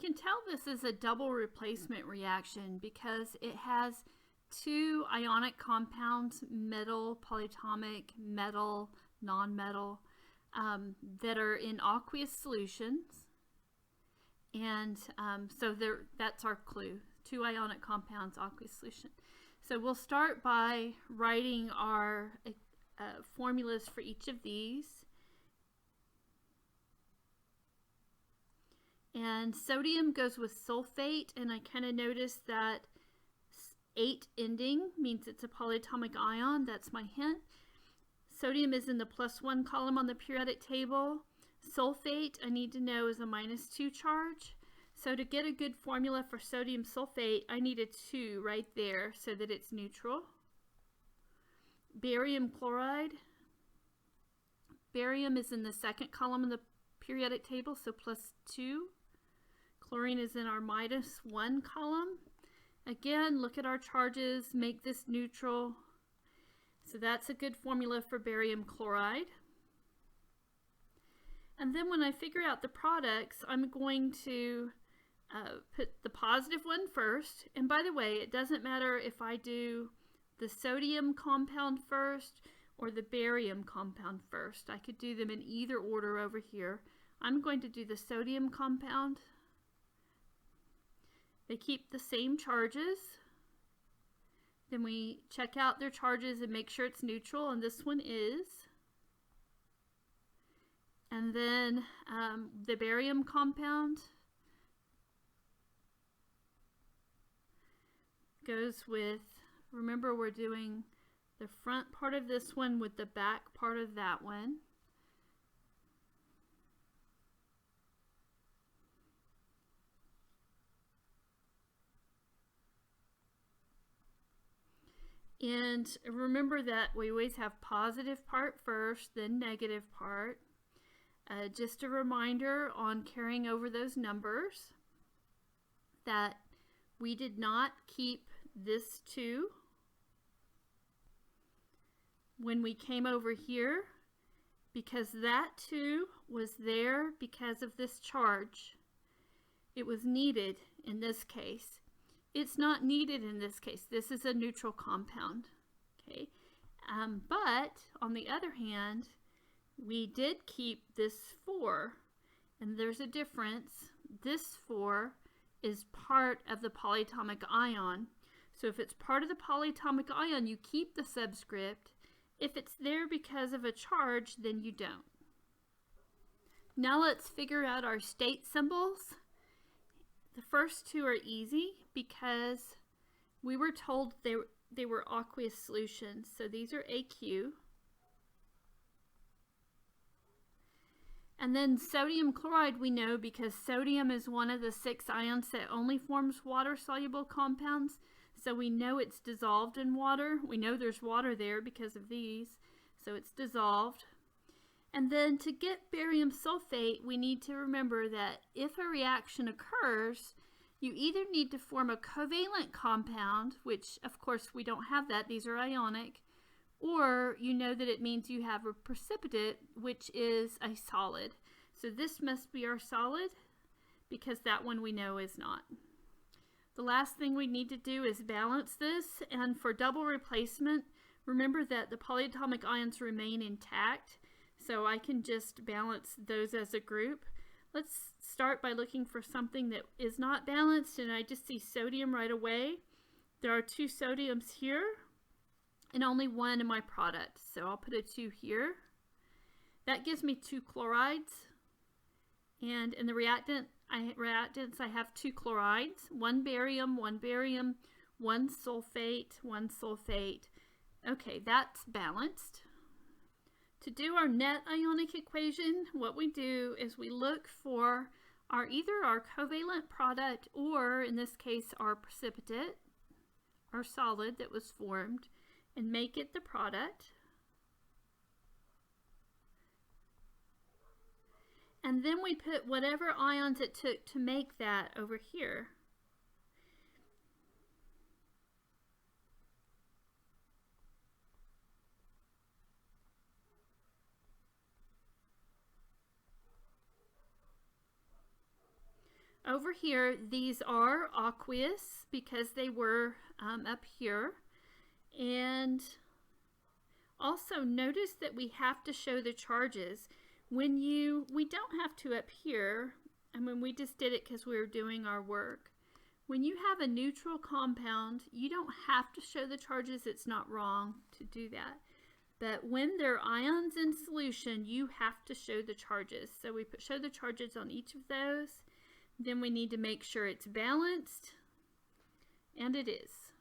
can tell this is a double replacement reaction because it has two ionic compounds, metal, polyatomic, metal, nonmetal, that are in aqueous solutions. And so that's our clue. Two ionic compounds, aqueous solution. So we'll start by writing our formulas for each of these. And sodium goes with sulfate, and I kind of noticed that 8 ending means it's a polyatomic ion. That's my hint. Sodium is in the +1 column on the periodic table. Sulfate, I need to know, is a -2 charge. So to get a good formula for sodium sulfate, I need a 2 right there so that it's neutral. Barium chloride. Barium is in the 2nd column of the periodic table, so +2. Chlorine is in our -1 column. Again, look at our charges, make this neutral. So that's a good formula for barium chloride. And then when I figure out the products, I'm going to put the positive one first. And by the way, it doesn't matter if I do the sodium compound first or the barium compound first. I could do them in either order over here. I'm going to do the sodium compound. They keep the same charges. Then we check out their charges and make sure it's neutral, and this one is. And then the barium compound goes with, remember we're doing the front part of this one with the back part of that one. And remember that we always have positive part first, then negative part. Just a reminder on carrying over those numbers that we did not keep this 2 when we came over here because that 2 was there because of this charge. It was needed in this case. It's not needed in this case. This is a neutral compound. Okay, but on the other hand, we did keep this 4, and there's a difference. This 4 is part of the polyatomic ion. So if it's part of the polyatomic ion, you keep the subscript. If it's there because of a charge, then you don't. Now let's figure out our state symbols. The first 2 are easy because we were told they were aqueous solutions. So these are AQ. And then sodium chloride we know because sodium is one of the 6 ions that only forms water-soluble compounds. So we know it's dissolved in water. We know there's water there because of these. So it's dissolved. And then to get barium sulfate, we need to remember that if a reaction occurs, you either need to form a covalent compound, which of course we don't have that, these are ionic, or you know that it means you have a precipitate, which is a solid. So this must be our solid because that one we know is not. The last thing we need to do is balance this, and for double replacement, remember that the polyatomic ions remain intact. So I can just balance those as a group. Let's start by looking for something that is not balanced, and I just see sodium right away. There are 2 sodiums here and only 1 in my product. So I'll put a 2 here. That gives me 2 chlorides. And in the reactants I have 2 chlorides, 1 barium, 1 barium, 1 sulfate, 1 sulfate. Okay, that's balanced. To do our net ionic equation, what we do is we look for either our covalent product or, in this case, our precipitate, our solid that was formed, and make it the product. And then we put whatever ions it took to make that over here. Over here, these are aqueous because they were up here. And also notice that we have to show the charges. We don't have to up here. I mean, we just did it because we were doing our work. When you have a neutral compound, you don't have to show the charges. It's not wrong to do that. But when there are ions in solution, you have to show the charges. So we show the charges on each of those. Then we need to make sure it's balanced, and it is.